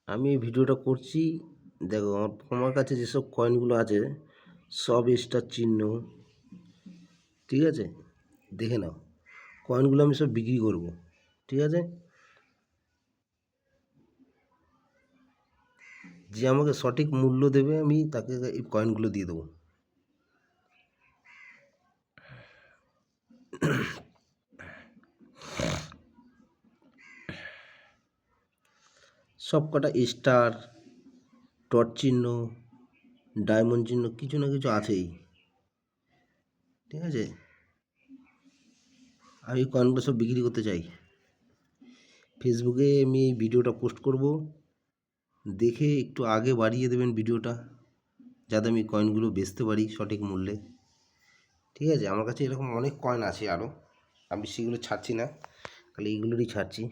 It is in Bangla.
আমি এই ভিডিওটা করছি। দেখো আমার কাছে যেসব কয়েনগুলো আছে সব স্টার চিহ্ন, ঠিক আছে? দেখে নাও, কয়েনগুলো আমি সব বিক্রি করব, ঠিক আছে? যে আমাকে সঠিক মূল্য দেবে আমি তাকে এই কয়েনগুলো দিয়ে দেবো। সব কটা স্টার, ডট চিহ্ন, ডায়মন্ড চিহ্ন কিছু না কিছু আছেই, ঠিক আছে? আমি এই কয়েনগুলো সব বিক্রি করতে চাই। ফেসবুকে আমি এই ভিডিওটা পোস্ট করব, দেখে একটু আগে বাড়িয়ে দেবেন ভিডিওটা, যাতে আমি কয়েনগুলো বেচতে পারি সঠিক মূল্যে, ঠিক আছে? আমার কাছে এরকম অনেক কয়েন আছে আরও, আমি সেগুলো ছাড়ছি না, খালি এইগুলোরই ছাড়ছি।